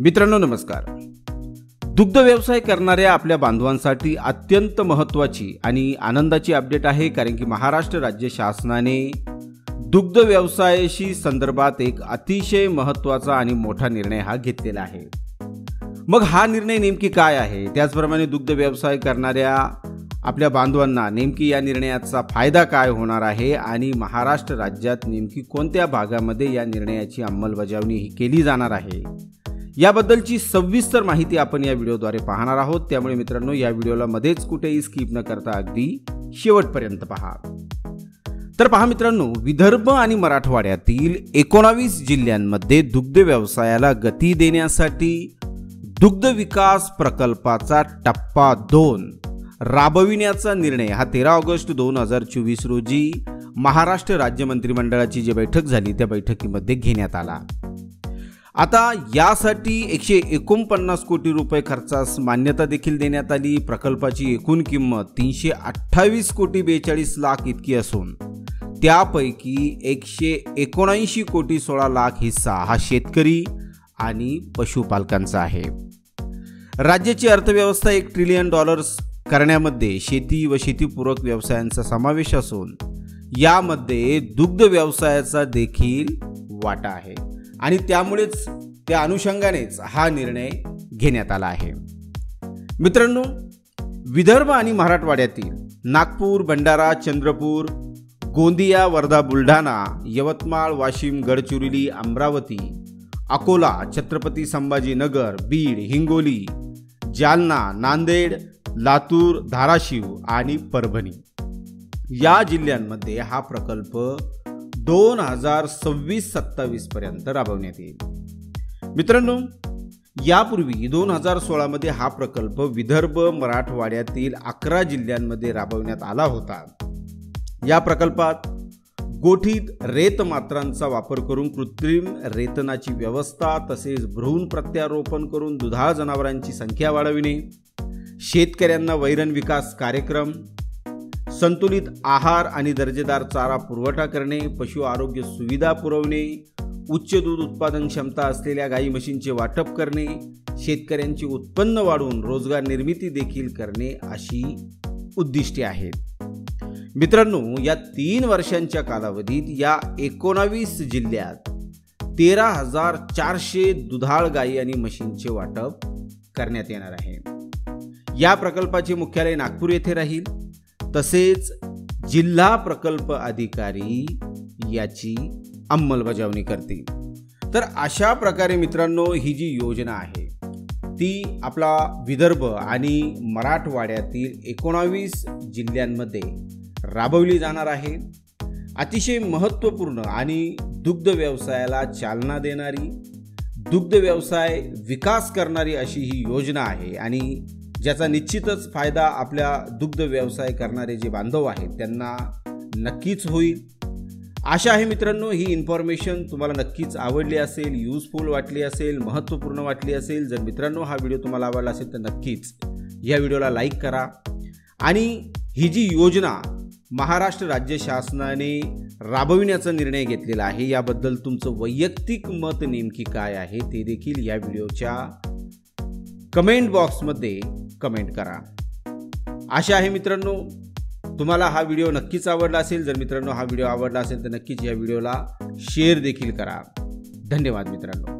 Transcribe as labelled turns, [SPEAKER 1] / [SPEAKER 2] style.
[SPEAKER 1] मित्रांनो नमस्कार। दुग्ध व्यवसाय करणाऱ्या आपल्या बांधवांसाठी अत्यंत महत्त्वाची आणि आनंदाची अपडेट आहे, कारण की महाराष्ट्र राज्य शासनाने दुग्ध व्यवसायाशी संदर्भात एक अतिशय महत्त्वाचा आणि मोठा निर्णय हा घेतलेला आहे। मग हा निर्णय नेमकी काय आहे, त्याचप्रमाणे दुग्ध व्यवसाय करणाऱ्या आपल्या बांधवांना नेमकी या निर्णयाचा फायदा काय होणार आहे आणि महाराष्ट्र राज्यात नेमकी कोणत्या भागामध्ये या निर्णयाची अंमलबजावणी केली जाणार आहे, याबद्दलची सविस्तर माहिती आपण या व्हिडिओद्वारे पाहणार आहोत। त्यामुळे मित्रांनो, या व्हिडिओला मध्येच कुठेही स्किप न करता अगदी शेवटपर्यंत पहा। तर पहा मित्रांनो, विदर्भ आणि मराठवाड्यातील 19 जिल्ह्यांमध्ये दुग्ध व्यवसायाला गती देण्यासाठी दुग्ध विकास प्रकल्पाचा टप्पा 2 राबविण्याचा निर्णय हा 13 ऑगस्ट 2024 रोजी महाराष्ट्र राज्य मंत्रिमंडळाची जी बैठक झाली त्या बैठकीमध्ये घेण्यात आला। आता यासाठी 149 कोटी रुपये खर्चास मान्यता देखील देण्यात आली। प्रकल्पाची एकूण किंमत 328 कोटी 42 लाख इतकी असून त्यापैकी 179 कोटी 16 लाख हिस्सा हा शेतकरी आणि पशुपालकांचा आहे। राज्याची अर्थव्यवस्था $1 ट्रिलियन करण्यामध्ये शेती व शेतीपूरक व्यवसायांचा समावेश असून यामध्ये दुग्ध व्यवसायाचा देखील वाटा आहे आणि त्यामुळेच त्या अनुषंगानेच हा निर्णय घेण्यात आला आहे। मित्रांनो, विदर्भ आणि मराठवाड्यातील नागपूर, भंडारा, चंद्रपूर, गोंदिया, वर्धा, बुलढाणा, यवतमाळ, वाशिम, गडचिरोली, अमरावती, अकोला, छत्रपती संभाजीनगर, बीड, हिंगोली, जालना, नांदेड, लातूर, धाराशिव आणि परभणी या जिल्ह्यांमध्ये हा प्रकल्प 2026-27 पर्यंत राबवण्यात येईल। मित्रांनो, यापूर्वी 2016 मध्ये हा प्रकल्प विदर्भ मराठवाड्यातील 11 जिल्ह्यांमध्ये राबवण्यात आला होता। या प्रकल्पात गोठीत रेत मात्रांचा वापर करून कृत्रिम रेतनाची व्यवस्था, तसेच भ्रूण प्रत्यारोपण करून दुधाळ जनावरांची संख्या वाढविणे, शेतकऱ्यांना वैरण विकास कार्यक्रम, संतुलित आहार आणि दर्जेदार चारा पुरवठा करणे, पशु आरोग्य सुविधा पुरवणे, उच्च दूध उत्पादन क्षमता असलेल्या गाई म्हशींचे वाटप करणे, शेतकऱ्यांचे उत्पन्न वाढवून रोजगार निर्मिती देखील करणे अशी उद्दिष्टे आहेत। मित्रांनो, या 3 वर्षांच्या कालावधीत या 19 जिल्ह्यात 13,400 दुधाळ गाई आणि म्हशींचे वाटप करण्यात येणार आहे। या प्रकल्पाचे मुख्यालय नागपूर येथे राहील, तसेच जिल्हा प्रकल्प अधिकारी याची अंमलबजावणी करतील। तर अशा प्रकारे मित्रांनो, ही जी योजना आहे ती आपला विदर्भ आणि मराठवाड्यातील 19 जिल्ह्यांमध्ये राबवली जाणार आहे। अतिशय महत्त्वपूर्ण आणि दुग्ध व्यवसायाला चालना देणारी, दुग्ध व्यवसाय विकास करणारी अशी ही योजना आहे आणि ज्याचा निश्चितच फायदा आपल्या दुग्ध व्यवसाय करणारे जे बांधव आहेत त्यांना नक्कीच होईल। आशा आहे मित्रांनो, ही इन्फॉर्मेशन तुम्हाला नक्कीच आवडली असेल, यूजफुल वाटली असेल, महत्त्वपूर्ण वाटली असेल। जर मित्रांनो हा व्हिडिओ तुम्हाला आवडला असेल तर नक्कीच या व्हिडिओला लाईक करा आणि ही जी योजना महाराष्ट्र राज्य शासनाने राबविण्याचा निर्णय घेतलेला आहे याबद्दल तुमचं वैयक्तिक मत नेमकी काय आहे ते देखील या व्हिडिओच्या कमेंट बॉक्समध्ये कमेंट करा। आशा आहे मित्रांनो तुम्हाला हा व्हिडिओ नक्कीच आवडला असेल। जर मित्रांनो हा व्हिडिओ आवडला असेल तर नक्कीच या व्हिडिओला शेअर देखील करा। धन्यवाद मित्रांनो।